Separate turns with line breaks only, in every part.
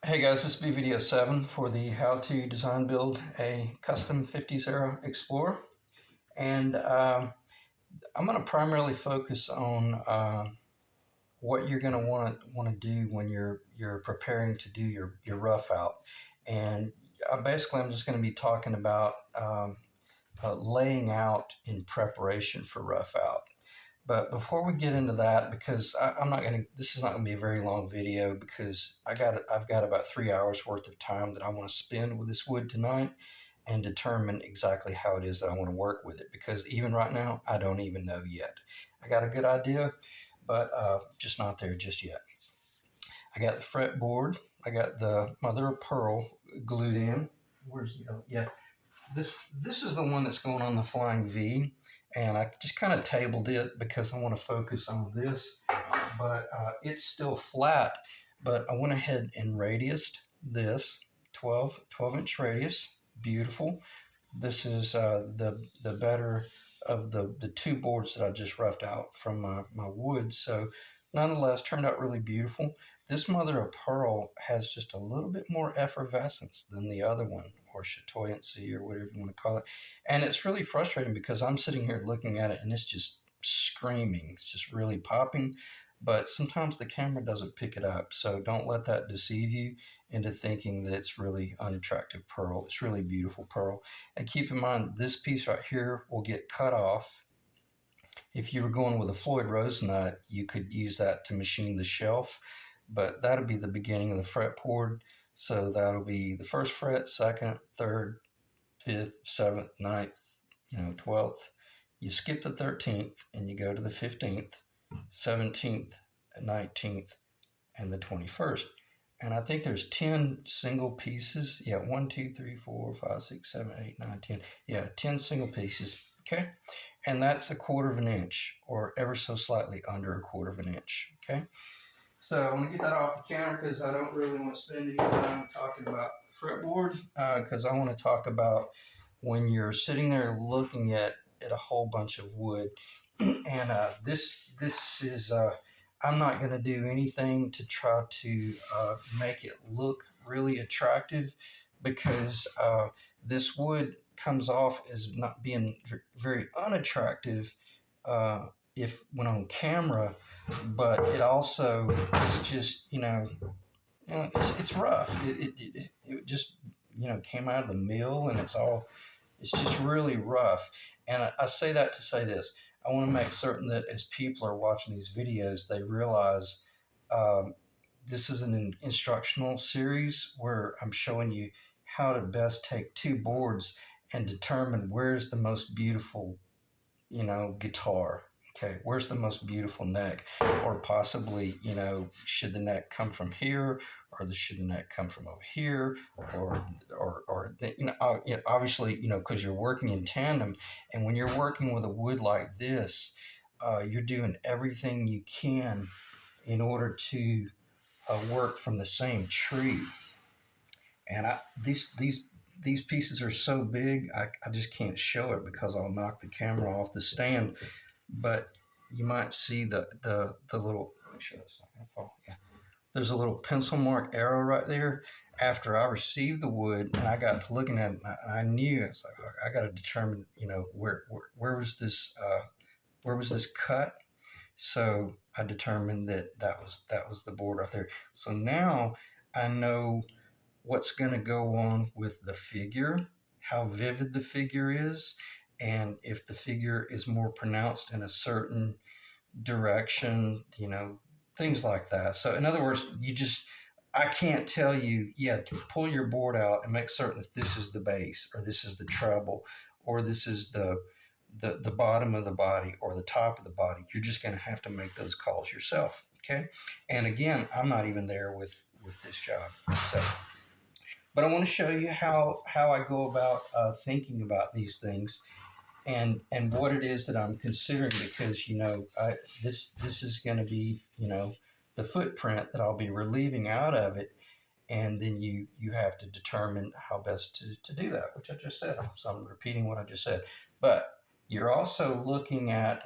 Hey guys, this will be video 7 for the how to design build a custom 50s era Explorer. And I'm going to primarily focus on what you're going to want to do when you're preparing to do your rough out. And basically I'm just going to be talking about laying out in preparation for rough out. But before we get into that, because I'm not going to, this is not going to be a very long video because I've got about 3 hours worth of time that I want to spend with this wood tonight and determine exactly how it is that I want to work with it. Because even right now, I don't even know yet. I got a good idea, but just not there just yet. I got the fretboard. I got the mother of pearl glued in. Where's the other? Yeah, this is the one that's going on the Flying V, and I just kind of tabled it because I want to focus on this, but it's still flat. But I went ahead and radiused this 12 inch radius. Beautiful. This is the better of the two boards that I just roughed out from my wood. So nonetheless, turned out really beautiful. This mother of pearl has just a little bit more effervescence than the other one, or chatoyancy, or whatever you want to call it. And it's really frustrating because I'm sitting here looking at it and it's just screaming. It's just really popping. But sometimes the camera doesn't pick it up. So don't let that deceive you into thinking that it's really unattractive pearl. It's really beautiful pearl. And keep in mind, this piece right here will get cut off. If you were going with a Floyd Rose nut, you could use that to machine the shelf, but that'll be the beginning of the fretboard. So that'll be the first fret, second, third, fifth, seventh, ninth, 12th. You skip the 13th and you go to the 15th, 17th, 19th, and the 21st. And I think there's 10 single pieces. Yeah, 1, 2, 3, 4, 5, 6, 7, 8, 9, 10. Yeah, 10 single pieces. Okay. And that's 1/4 of an inch, or ever so slightly under 1/4 of an inch. Okay. So I'm going to get that off the counter because I don't really want to spend any time talking about fretboard, because I want to talk about when you're sitting there looking at a whole bunch of wood. And this is, I'm not going to do anything to try to make it look really attractive, because this wood comes off as not being very unattractive if when on camera, but it also is just it's rough. It just came out of the mill, and it's just really rough. And I say that to say this: I want to make certain that as people are watching these videos, they realize this is an instructional series where I'm showing you how to best take two boards and determine where's the most beautiful guitar. Okay, where's the most beautiful neck? Or possibly, should the neck come from here, or should the neck come from over here, or obviously, because you're working in tandem, and when you're working with a wood like this, you're doing everything you can in order to work from the same tree. And these pieces are so big, I just can't show it because I'll knock the camera off the stand. But you might see the little, make sure that's not going to fall. Yeah. There's a little pencil mark arrow right there. After I received the wood and I got to looking at it, I knew it's like, I got to determine, where was this cut? So I determined that was the board right there. So now I know what's going to go on with the figure, how vivid the figure is, and if the figure is more pronounced in a certain direction, things like that. So in other words, I can't tell you, to pull your board out and make certain that this is the bass, or this is the treble, or this is the bottom of the body, or the top of the body. You're just going to have to make those calls yourself. Okay. And again, I'm not even there with this job. So, but I want to show you how I go about thinking about these things, and what it is that I'm considering, because this is going to be the footprint that I'll be relieving out of it, and then you have to determine how best to do that, which I just said. So I'm repeating what I just said, but you're also looking at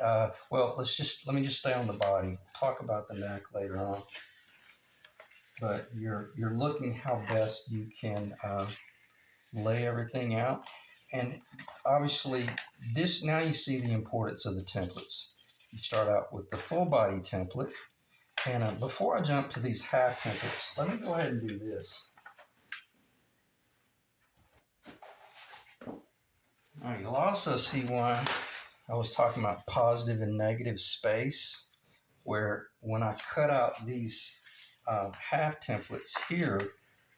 well, let me just stay on the body. Talk about the neck later on. but you're looking how best you can lay everything out. And obviously, this now you see the importance of the templates. You start out with the full body template. And before I jump to these half templates, let me go ahead and do this. All right, you'll also see why I was talking about positive and negative space, where when I cut out these half templates here,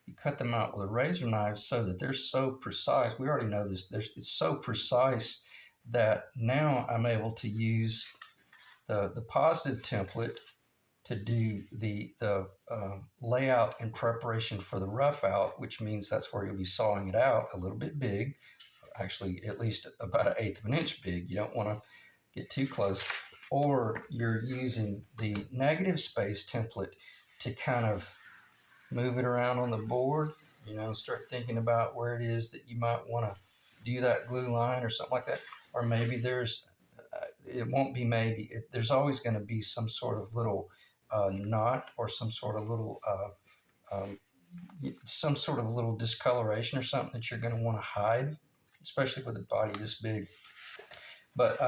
you cut them out with a razor knife so that they're so precise. We already know this. It's so precise that now I'm able to use the positive template to do the layout and preparation for the rough out, which means that's where you'll be sawing it out a little bit big, actually at least about 1/8 of an inch big. You don't want to get too close. Or you're using the negative space template to kind of move it around on the board, start thinking about where it is that you might want to do that glue line or something like that. Or maybe it won't be maybe, there's always going to be some sort of little knot or some sort of little discoloration or something that you're going to want to hide, especially with a body this big. But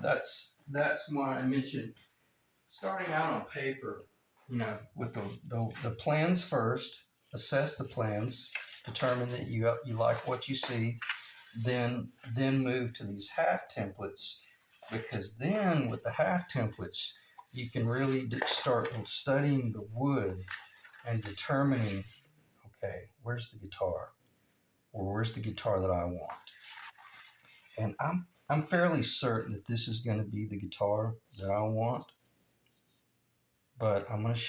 that's why I mentioned starting out on paper, with the plans first, assess the plans, determine that you like what you see, then move to these half templates, because then with the half templates, you can really start studying the wood and determining, okay, where's the guitar, or where's the guitar that I want. And I'm fairly certain that this is going to be the guitar that I want, but I'm going to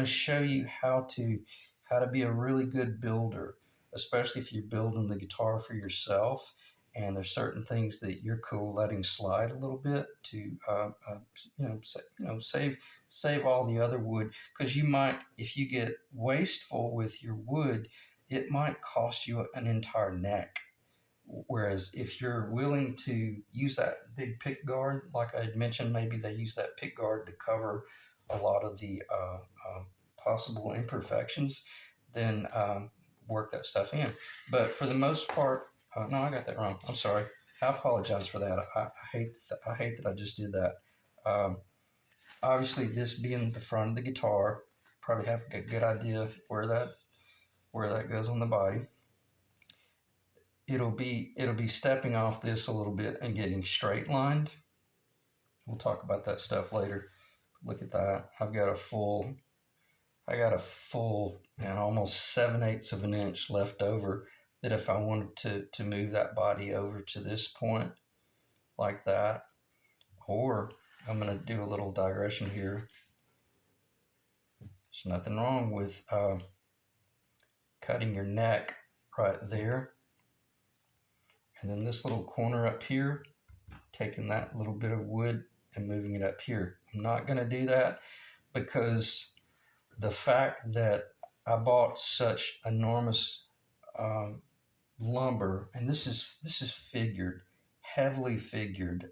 show you how to be a really good builder, especially if you're building the guitar for yourself. And there's certain things that you're cool letting slide a little bit to save all the other wood, because you might, if you get wasteful with your wood, it might cost you an entire neck. Whereas if you're willing to use that big pick guard, like I had mentioned, maybe they use that pick guard to cover a lot of the possible imperfections, then work that stuff in. But for the most part, no, I got that wrong. I'm sorry. I apologize for that. I hate that I just did that. Obviously, this being the front of the guitar, probably have a good idea of where that goes on the body. It'll be stepping off this a little bit and getting straight lined. We'll talk about that stuff later. Look at that. I got a full and almost 7/8 of an inch left over, that if I wanted to move that body over to this point like that, or I'm going to do a little digression here. There's nothing wrong with cutting your neck right there. And then this little corner up here, taking that little bit of wood and moving it up here. I'm not going to do that because the fact that I bought such enormous lumber, and this is figured, heavily figured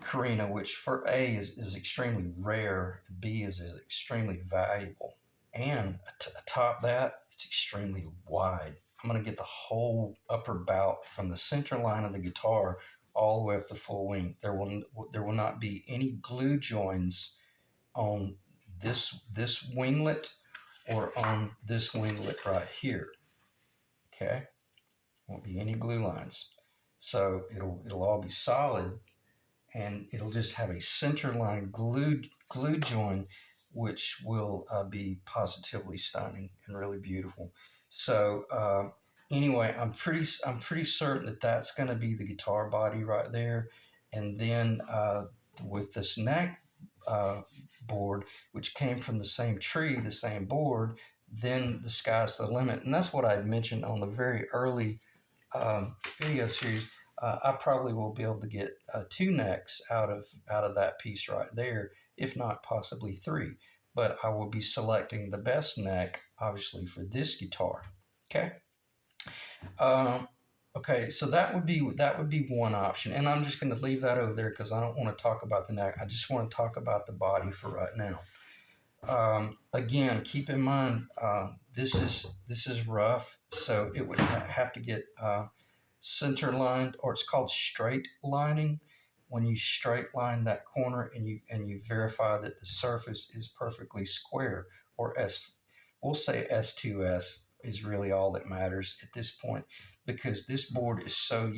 Korina, which for A is extremely rare, B is extremely valuable, and atop that, it's extremely wide. I'm going to get the whole upper bout from the center line of the guitar all the way up the full wing. There will not be any glue joins on this winglet or on this winglet right here. Okay, won't be any glue lines, so it'll all be solid, and it'll just have a center line glue join, which will be positively stunning and really beautiful. So anyway, I'm pretty certain that that's going to be the guitar body right there, and then with this neck board, which came from the same tree, the same board, then the sky's the limit. And that's what I mentioned on the very early video series. I probably will be able to get 2 necks out of that piece right there, if not possibly 3. But I will be selecting the best neck, obviously, for this guitar. Okay. Okay, so that would be one option, and I'm just going to leave that over there because I don't want to talk about the neck. I just want to talk about the body for right now. Again, keep in mind this is rough, so it would have to get center lined, or it's called straight lining. When you straight line that corner and you verify that the surface is perfectly square, or we'll say S2S is really all that matters at this point, because this board is so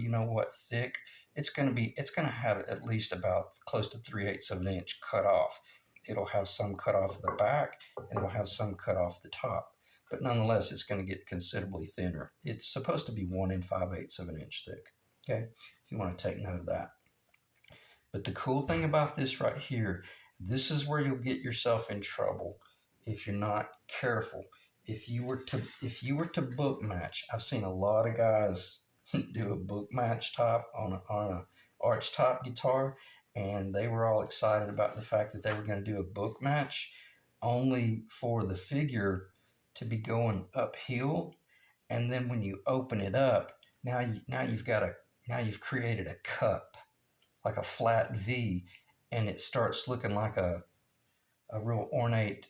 thick. It's gonna have at least about close to 3/8 of an inch cut off. It'll have some cut off the back, and it'll have some cut off the top. But nonetheless, it's going to get considerably thinner. It's supposed to be 1 5/8 of an inch thick. Okay, if you want to take note of that. But the cool thing about this right here, this is where you'll get yourself in trouble if you're not careful. If you were to book match, I've seen a lot of guys do a book match top on a arch top guitar, and they were all excited about the fact that they were going to do a book match, only for the figure to be going uphill, and then when you open it up, now you've created a cup, like a flat V, and it starts looking like a real ornate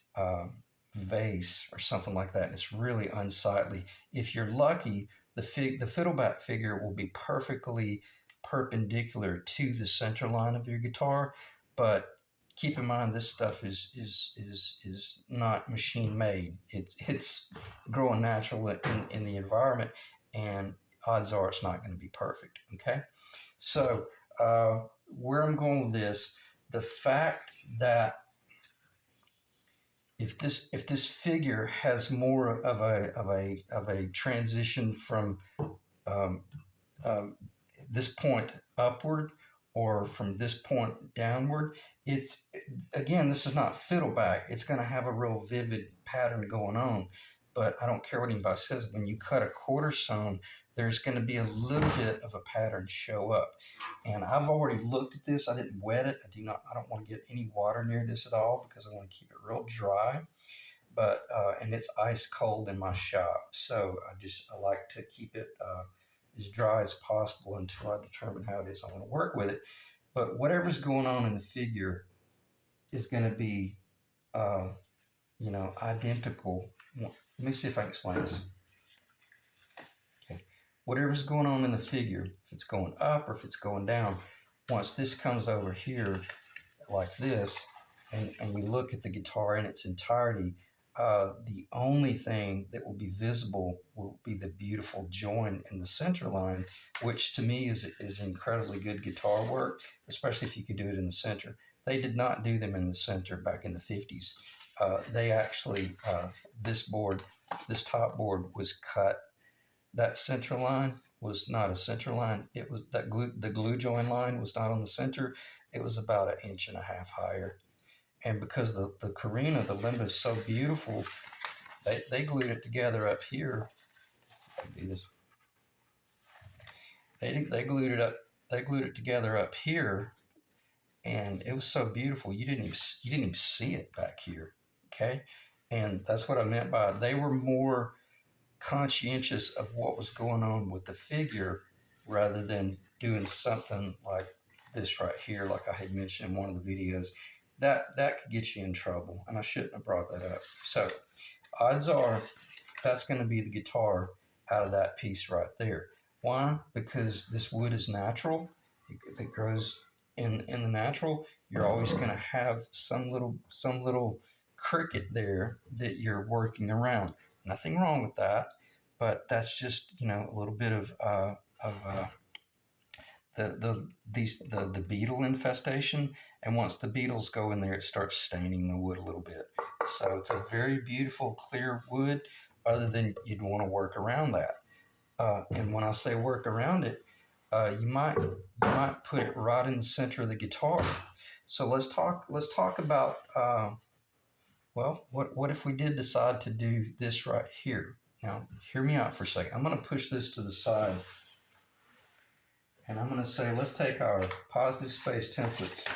vase or something like that. And it's really unsightly. If you're lucky, the fiddleback figure will be perfectly perpendicular to the center line of your guitar, but keep in mind this stuff is not machine made. It's growing natural in the environment, and odds are it's not going to be perfect. Okay, so where I'm going with this, the fact that if this figure has more of a transition from um, this point upward, or from this point downward, it's, again, this is not fiddleback. It's going to have a real vivid pattern going on. But I don't care what anybody says. When you cut a quarter stone, there's going to be a little bit of a pattern show up. And I've already looked at this. I didn't wet it. I don't want to get any water near this at all, because I want to keep it real dry. But and it's ice cold in my shop, so I like to keep it as dry as possible until I determine how it is I want to work with it. But whatever's going on in the figure is going to be identical. Let me see if I can explain this. Okay, whatever's going on in the figure, if it's going up or if it's going down, once this comes over here like this, and you look at the guitar in its entirety, the only thing that will be visible will be the beautiful join in the center line, which to me is incredibly good guitar work, especially if you can do it in the center. They did not do them in the center back in the 50s. They actually, this top board was cut. That center line was not a center line. It was the glue join line was not on the center. It was about 1.5 inches higher. And because the Korina, the Limba, is so beautiful, they glued it together up here. Do this. They glued it together up here, and it was so beautiful you didn't even see it back here. Okay, and that's what I meant by they were more conscientious of what was going on with the figure, rather than doing something like this right here, like I had mentioned in one of the videos. That could get you in trouble, and I shouldn't have brought that up. So odds are that's going to be the guitar out of that piece right there. Why? Because this wood is natural. It grows in the natural. You're always going to have some little cricket there that you're working around. Nothing wrong with that, but that's just a little bit of the beetle infestation. And once the beetles go in there, it starts staining the wood a little bit. So it's a very beautiful clear wood, other than you'd want to work around that. And when I say work around it, you might put it right in the center of the guitar. So let's talk about what if we did decide to do this right here? Now, hear me out for a second. I'm going to push this to the side, and I'm going to say, let's take our positive space templates.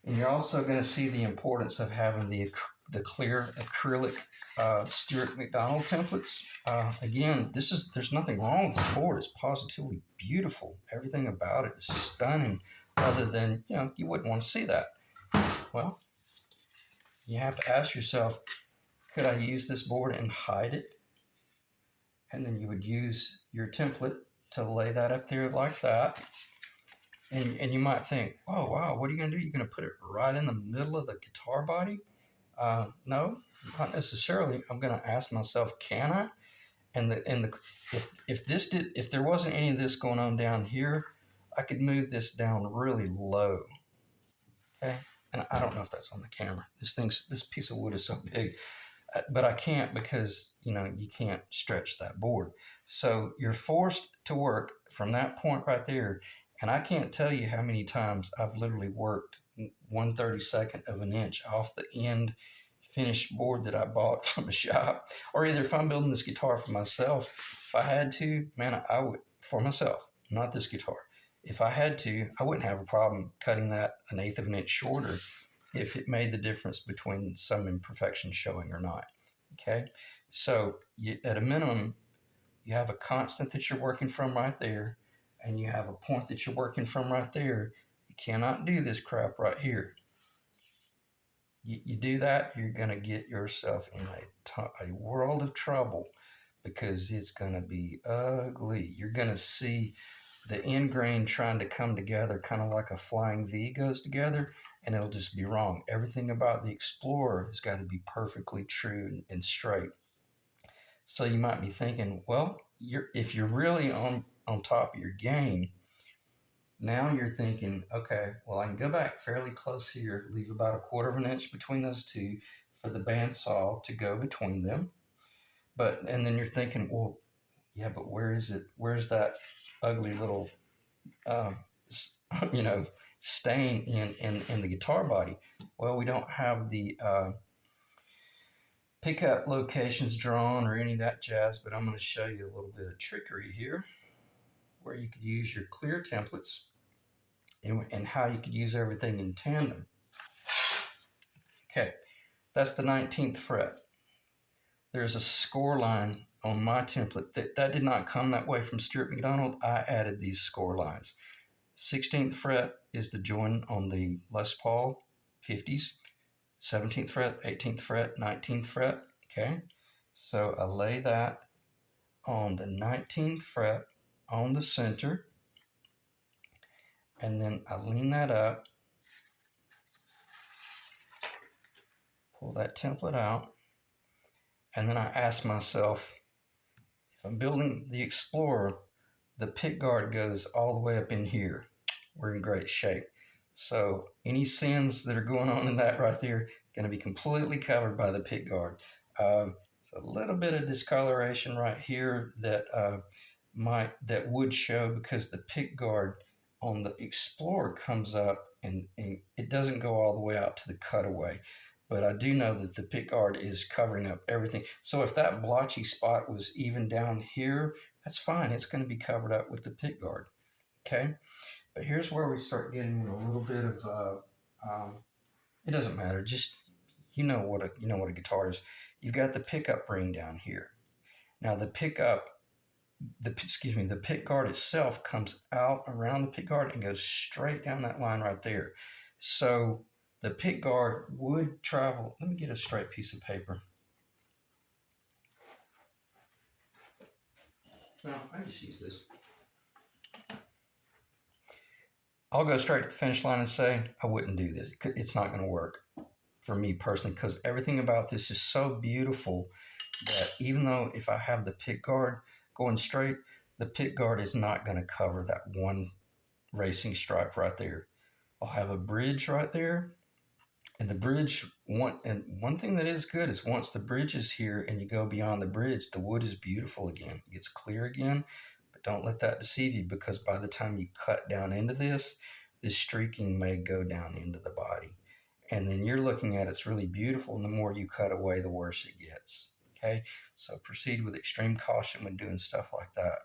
And you're also going to see the importance of having the clear acrylic Stuart McDonald templates. Again, there's nothing wrong with this board. It's positively beautiful. Everything about it is stunning, other than, you wouldn't want to see that. Well, You have to ask yourself, could I use this board and hide it? And then you would use your template to lay that up there like that. And you might think, oh, wow, what are you going to do? You're going to put it right in the middle of the guitar body? No, not necessarily. I'm going to ask myself, can I? If there wasn't any of this going on down here, I could move this down really low. Okay, and I don't know if that's on the camera. This piece of wood is so big, but I can't because you can't stretch that board. So you're forced to work from that point right there. And I can't tell you how many times I've literally worked 1/32 of an inch off the end finished board that I bought from a shop. Or either if I'm building this guitar for myself, if I had to, man, I would, for myself, not this guitar. If I had to, I wouldn't have a problem cutting that 1/8 of an inch shorter if it made the difference between some imperfections showing or not. Okay, so at a minimum, you have a constant that you're working from right there, and you have a point that you're working from right there. You cannot do this crap right here. You do that, you're going to get yourself in a world of trouble because it's going to be ugly. You're going to see the end grain trying to come together kind of like a flying V goes together, and it'll just be wrong. Everything about the Explorer has got to be perfectly true and straight. So you might be thinking, well, if you're really on top of your game, now you're thinking, okay, well, I can go back fairly close here, leave about 1/4 of an inch between those two for the bandsaw to go between them. And then you're thinking, well, yeah, but where is it? Where's that ugly little, um, stain in the guitar body? Well, we don't have the pickup locations drawn or any of that jazz, but I'm going to show you a little bit of trickery here where you could use your clear templates and how you could use everything in tandem. Okay, that's the 19th fret. There's a score line on my template that did not come that way from Stuart McDonald. I added these score lines. 16th fret is the join on the Les Paul 50s. 17th fret, 18th fret, 19th fret. Okay, so I lay that on the 19th fret on the center, and then I lean that up, pull that template out, and then I ask myself, if I'm building the Explorer, the pick guard goes all the way up in here. We're in great shape. So any sins that are going on in that right there going to be completely covered by the pick guard. It's a little bit of discoloration right here that would show because the pick guard on the Explorer comes up and it doesn't go all the way out to the cutaway. But I do know that the pick guard is covering up everything. So if that blotchy spot was even down here, that's fine. It's going to be covered up with the pick guard. Okay. But here's where we start getting a little bit of, it doesn't matter. Just, you know what a guitar is. You've got the pickup ring down here. Now the pick guard itself comes out around the pick guard and goes straight down that line right there. So the pick guard would travel. Let me get a straight piece of paper. No, I just use this. I'll go straight to the finish line and say, I wouldn't do this. It's not going to work for me personally because everything about this is so beautiful that even though if I have the pick guard going straight, the pick guard is not going to cover that one racing stripe right there. I'll have a bridge right there. And the bridge, one thing that is good is once the bridge is here and you go beyond the bridge, the wood is beautiful again. It gets clear again. But don't let that deceive you because by the time you cut down into this streaking may go down into the body. And then you're looking at it's really beautiful, and the more you cut away, the worse it gets. Okay, so proceed with extreme caution when doing stuff like that.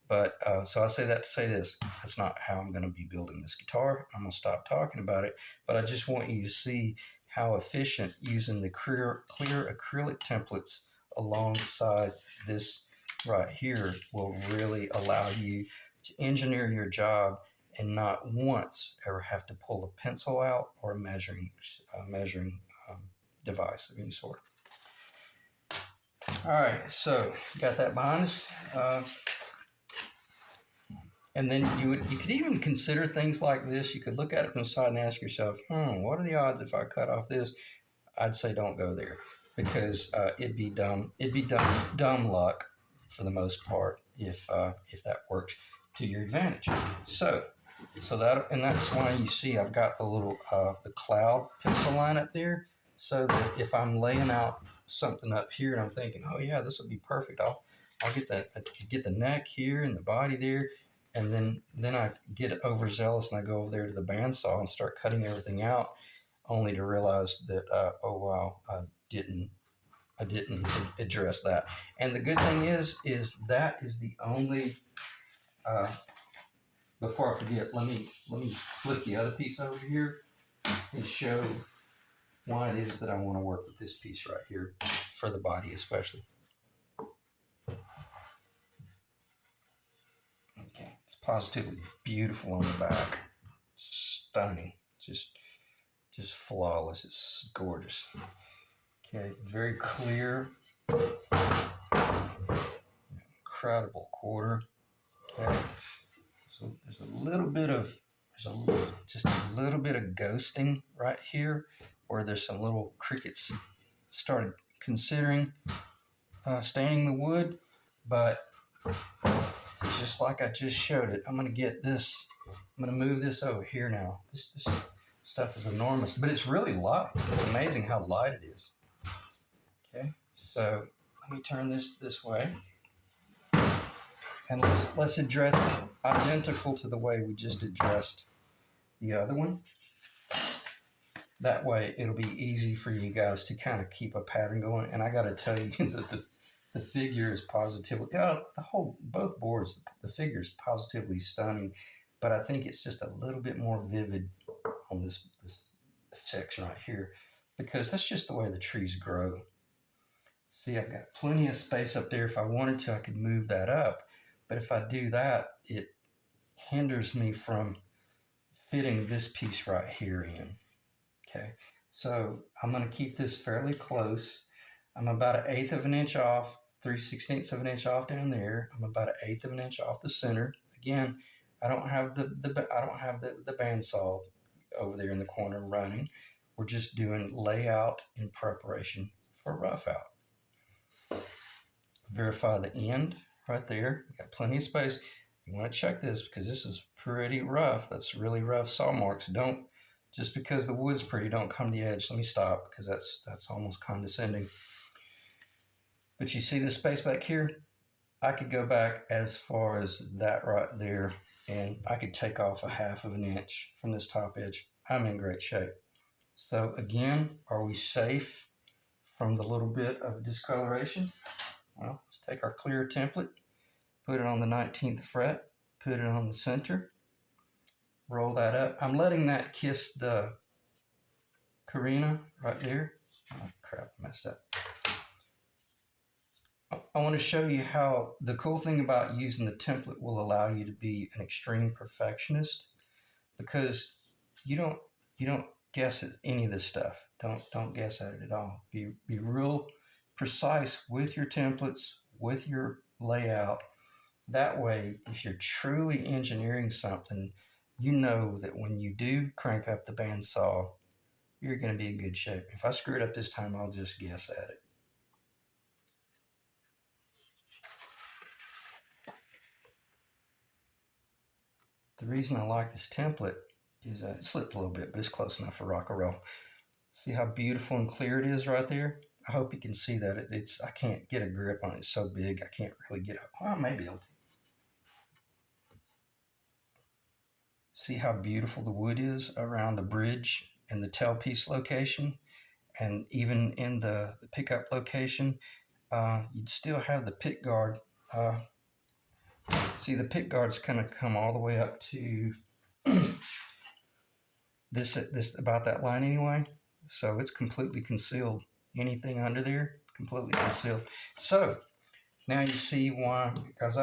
But so I say that to say this, that's not how I'm going to be building this guitar. I'm going to stop talking about it, but I just want you to see how efficient using the clear acrylic templates alongside this right here will really allow you to engineer your job and not once ever have to pull a pencil out or a measuring device of any sort. All right, so got that behind us. And then you could even consider things like this. You could look at it from the side and ask yourself, what are the odds if I cut off this? I'd say don't go there, because it'd be dumb. It'd be dumb luck for the most part if that works to your advantage. So that's why you see I've got the little the cloud pencil line up there, so that if I'm laying out something up here and I'm thinking, oh yeah, this will be perfect. I'll get the neck here and the body there, and then I get overzealous and I go over there to the bandsaw and start cutting everything out, only to realize that oh wow, I didn't address that. And the good thing is that is the only. Before I forget, let me flip the other piece over here and show why it is that I want to work with this piece right here for the body especially. Okay, it's positively beautiful on the back, stunning, just flawless. It's gorgeous. Okay, very clear, incredible quarter. Okay, so there's a little bit of ghosting right here, where there's some little crickets started considering staining the wood, but just like I just showed it, I'm going to get this. I'm going to move this over here now. This stuff is enormous, but it's really light. It's amazing how light it is. Okay, so let me turn this way, and let's address it identical to the way we just addressed the other one. That way, it'll be easy for you guys to kind of keep a pattern going. And I got to tell you that the figure is positively, both boards, the figure is positively stunning, but I think it's just a little bit more vivid on this section right here, because that's just the way the trees grow. See, I've got plenty of space up there. If I wanted to, I could move that up. But if I do that, it hinders me from fitting this piece right here in. Okay, so I'm going to keep this fairly close. I'm about 1/8 of an inch off, 3/16 of an inch off down there. I'm about 1/8 of an inch off the center. Again, I don't have the bandsaw over there in the corner running. We're just doing layout in preparation for rough out. Verify the end right there. Got plenty of space. You want to check this because this is pretty rough. That's really rough saw marks. Don't, just because the wood's pretty, don't come to the edge. Let me stop, because that's almost condescending. But you see this space back here? I could go back as far as that right there, and I could take off 1/2 of an inch from this top edge. I'm in great shape. So again, are we safe from the little bit of discoloration? Well, let's take our clear template, put it on the 19th fret, put it on the center, roll that up. I'm letting that kiss the Korina right there. Oh crap, I messed up. I want to show you how the cool thing about using the template will allow you to be an extreme perfectionist, because you don't guess at any of this stuff. Don't guess at it at all. Be real precise with your templates, with your layout. That way, if you're truly engineering something, you know that when you do crank up the bandsaw, you're going to be in good shape. If I screw it up this time, I'll just guess at it. The reason I like this template is it slipped a little bit, but it's close enough for rock and roll. See how beautiful and clear it is right there? I hope you can see that. I can't get a grip on it. It's so big, I can't really get it. Well, I may be able to. See how beautiful the wood is around the bridge and the tailpiece location, and even in the pickup location. You'd still have the pick guard. See, the pick guard's going to come all the way up to this about that line anyway. So it's completely concealed. Anything under there, completely concealed. So now you see why, because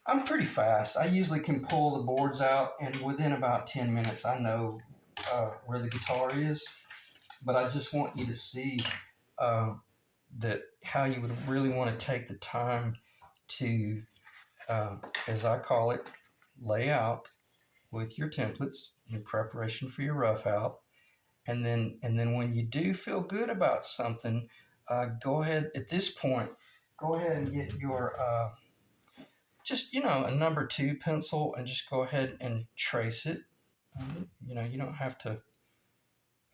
I'm pretty fast. I usually can pull the boards out, and within about 10 minutes, I know where the guitar is. but I just want you to see that how you would really want to take the time to, as I call it, lay out with your templates in preparation for your rough out. And then when you do feel good about something, go ahead at this point, go ahead and get your just a number 2 pencil and just go ahead and trace it. You don't have to.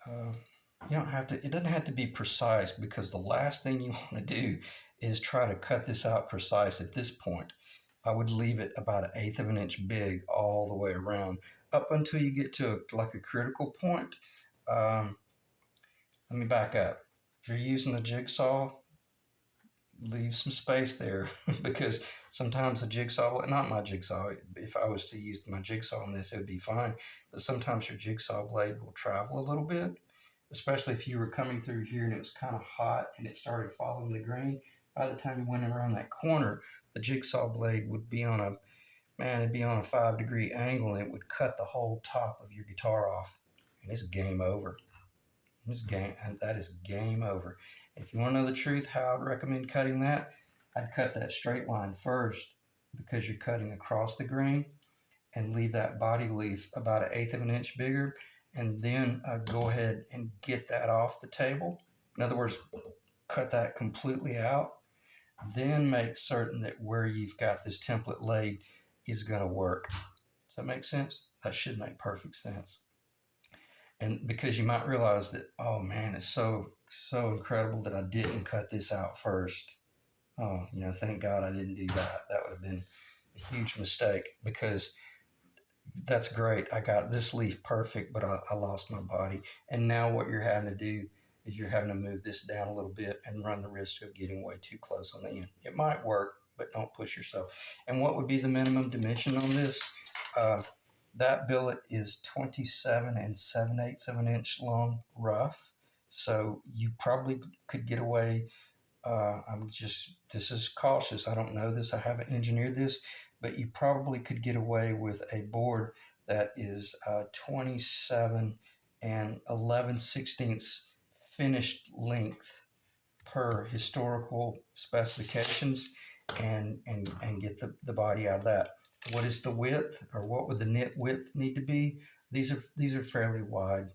You don't have to. It doesn't have to be precise, because the last thing you want to do is try to cut this out precise at this point. I would leave it about 1/8 of an inch big all the way around up until you get to like a critical point. Um, Let me back up. If you're using a jigsaw, leave some space there because sometimes a jigsaw, not my jigsaw, if I was to use my jigsaw on this, it would be fine. But sometimes your jigsaw blade will travel a little bit, especially if you were coming through here and it was kind of hot and it started following the grain. By the time you went around that corner, the jigsaw blade would be on it'd be on a 5-degree angle, and it would cut the whole top of your guitar off. And it's game over. That is game over. If you want to know the truth, how I'd recommend cutting that, I'd cut that straight line first, because you're cutting across the grain, and leave that body leaf about 1/8 of an inch bigger, and then go ahead and get that off the table. In other words, cut that completely out. Then make certain that where you've got this template laid is going to work. Does that make sense? That should make perfect sense. And because you might realize that, oh man, it's so incredible that I didn't cut this out first. Oh, thank God I didn't do that. That would have been a huge mistake, because that's great. I got this leaf perfect, but I lost my body. And now what you're having to do is you're having to move this down a little bit and run the risk of getting way too close on the end. It might work, but don't push yourself. And what would be the minimum dimension on this? That billet is 27 7/8 of an inch long rough. So you probably could get away. This is cautious. I don't know this. I haven't engineered this, but you probably could get away with a board that is 27 11/16 finished length per historical specifications, and get the body out of that. What is the width, or what would the knit width need to be? These are fairly wide.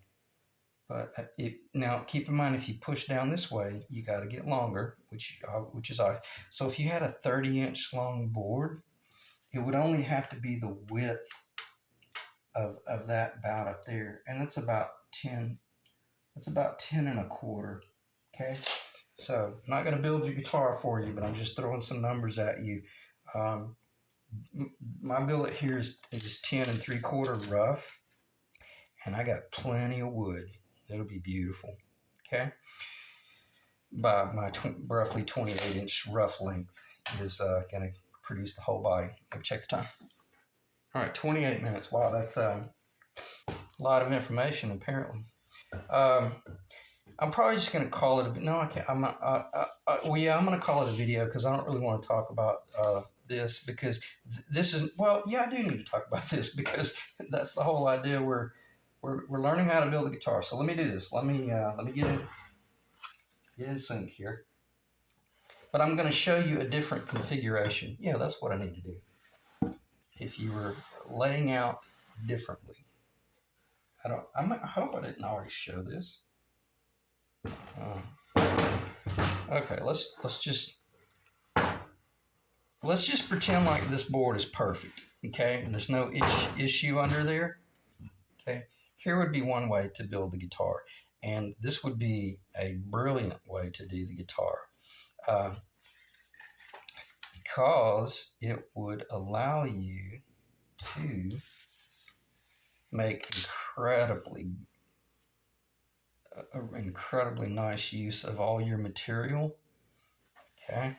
But now keep in mind, if you push down this way, you got to get longer, which is odd. So if you had a 30-inch long board, it would only have to be the width of that bout up there, and that's about 10. That's about 10 1/4. Okay. So I'm not going to build your guitar for you, but I'm just throwing some numbers at you. My billet here is 10 3/4 rough, and I got plenty of wood. It'll be beautiful. Okay. By my roughly 28-inch rough length is going to produce the whole body. Check the time. All right, 28 minutes. Wow, that's a lot of information, apparently. I'm probably just going to call it no, I can't. I'm not. I'm going to call it a video, because I don't really want to talk about this, because this is, well, yeah, I do need to talk about this, because that's the whole idea. We're learning how to build a guitar. So let me do this. Let me get in sync here. But I'm going to show you a different configuration. Yeah, that's what I need to do. If you were laying out differently, I hope I didn't already show this. Okay, let's just pretend like this board is perfect. Okay, and there's no issue under there. Okay, here would be one way to build the guitar, and this would be a brilliant way to do the guitar, because it would allow you to make incredibly nice use of all your material. Okay,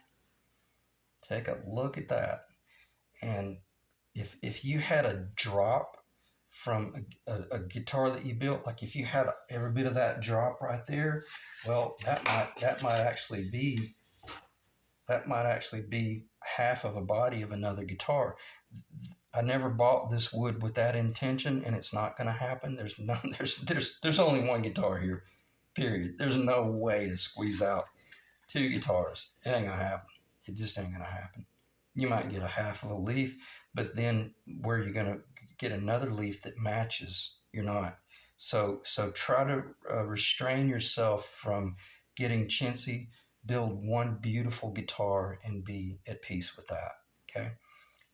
take a look at that. And if you had a drop from a guitar that you built, like if you had every bit of that drop right there, well, that might actually be half of a body of another guitar. I never bought this wood with that intention, and it's not going to happen. There's only one guitar here. Period. There's no way to squeeze out two guitars. It ain't gonna happen. It just ain't gonna happen. You might get a half of a leaf, but then where you're gonna get another leaf that matches, you're not. So try to restrain yourself from getting chintzy. Build one beautiful guitar and be at peace with that. Okay.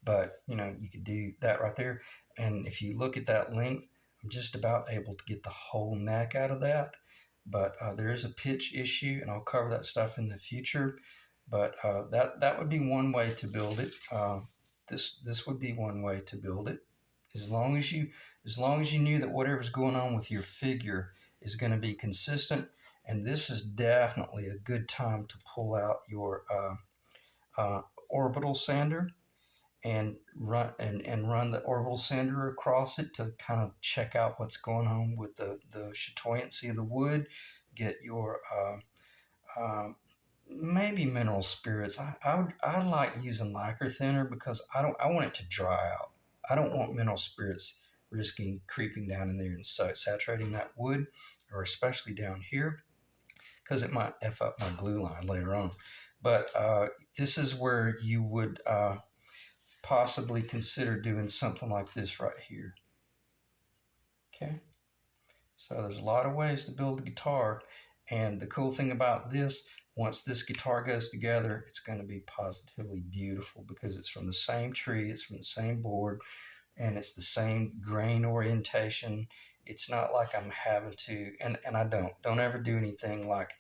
But you could do that right there. And if you look at that length, I'm just about able to get the whole neck out of that. But there is a pitch issue, and I'll cover that stuff in the future. But that would be one way to build it. This would be one way to build it. As long as you knew that whatever's going on with your figure is going to be consistent, and this is definitely a good time to pull out your orbital sander and run the orbital sander across it to kind of check out what's going on with the chatoyancy of the wood. Get your maybe mineral spirits. I like using lacquer thinner because I want it to dry out. I don't want mineral spirits risking creeping down in there and saturating that wood, or especially down here, because it might f up my glue line later on. But this is where you would possibly consider doing something like this right here. Okay, so there's a lot of ways to build a guitar, and the cool thing about this, once this guitar goes together, it's going to be positively beautiful because it's from the same tree, it's from the same board, and it's the same grain orientation. It's not like I'm having to, and I don't ever do anything like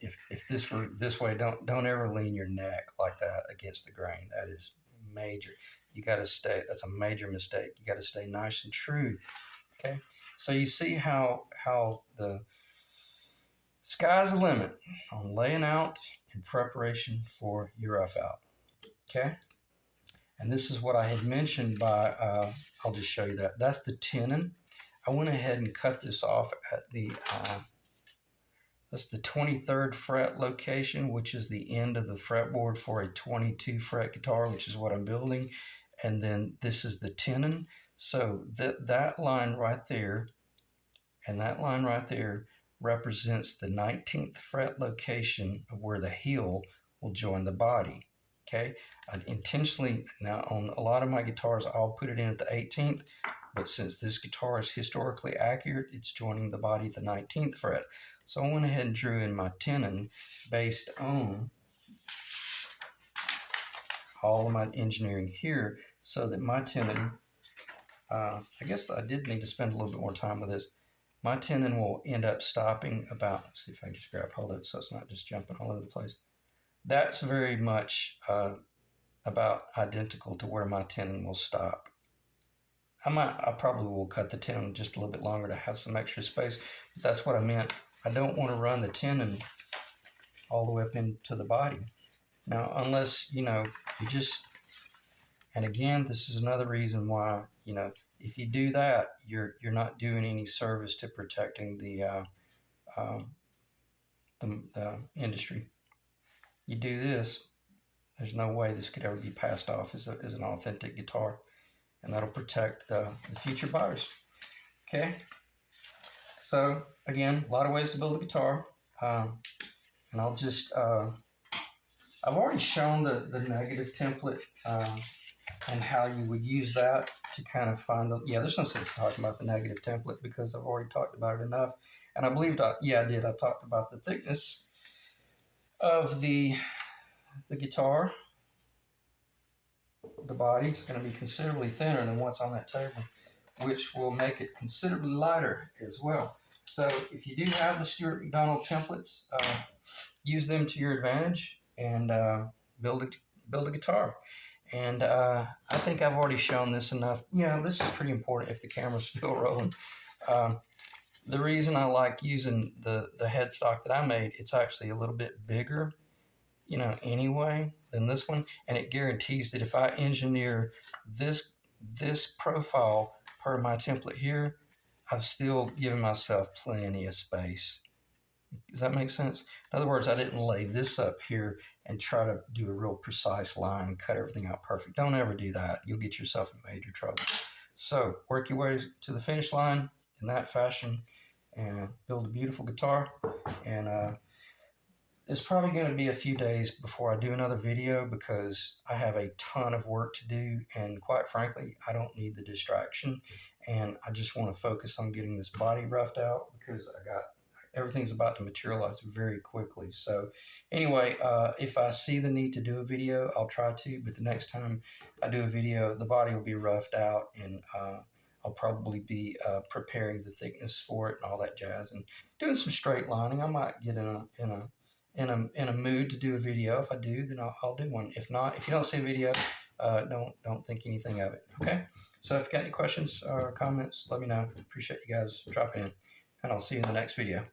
if this were this way, don't ever lean your neck like that against the grain. That is major. You got to stay. That's a major mistake. You got to stay nice and true. Okay. So you see how the sky's the limit on laying out in preparation for your rough out. Okay. And this is what I had mentioned by. I'll just show you that. That's the tenon. I went ahead and cut this off at the. That's the 23rd fret location, which is the end of the fretboard for a 22 fret guitar, which is what I'm building. And then this is the tenon. So that line right there and that line right there represents the 19th fret location of where the heel will join the body. Okay, I intentionally, now on a lot of my guitars, I'll put it in at the 18th, but since this guitar is historically accurate, it's joining the body at the 19th fret. So I went ahead and drew in my tenon based on all of my engineering here, so that my tenon, I guess I did need to spend a little bit more time with this. My tenon will end up stopping about, let's see if I can just grab hold of it so it's not just jumping all over the place. That's very much about identical to where my tenon will stop. I probably will cut the tenon just a little bit longer to have some extra space, but that's what I meant. I don't want to run the tenon all the way up into the body. Now, unless, you just, and again, this is another reason why, if you do that, you're not doing any service to protecting the industry. You do this, there's no way this could ever be passed off as an authentic guitar, and that'll protect the future buyers. Okay, so again, a lot of ways to build a guitar, and I'll just I've already shown the negative template and how you would use that to kind of find there's no sense talking about the negative template because I've already talked about it enough. And I believe I did. I talked about the thickness of the guitar. The body is going to be considerably thinner than what's on that table, which will make it considerably lighter as well. So if you do have the Stuart McDonald templates, use them to your advantage and build a guitar. And I think I've already shown this enough. This is pretty important if the camera's still rolling. The reason I like using the headstock that I made, it's actually a little bit bigger, anyway, than this one. And it guarantees that if I engineer this profile per my template here, I've still given myself plenty of space. Does that make sense? In other words, I didn't lay this up here and try to do a real precise line and cut everything out perfect. Don't ever do that. You'll get yourself in major trouble. So work your way to the finish line in that fashion, and build a beautiful guitar. And it's probably going to be a few days before I do another video because I have a ton of work to do, and quite frankly, I don't need the distraction, and I just want to focus on getting this body roughed out because I got everything's about to materialize very quickly. So anyway, if I see the need to do a video, I'll try to, but the next time I do a video, the body will be roughed out, and I'll probably be preparing the thickness for it and all that jazz, and doing some straight lining. I might get in a mood to do a video. If I do, then I'll do one. If not, if you don't see a video, don't think anything of it. Okay. So if you got any questions or comments, let me know. Appreciate you guys dropping in, and I'll see you in the next video.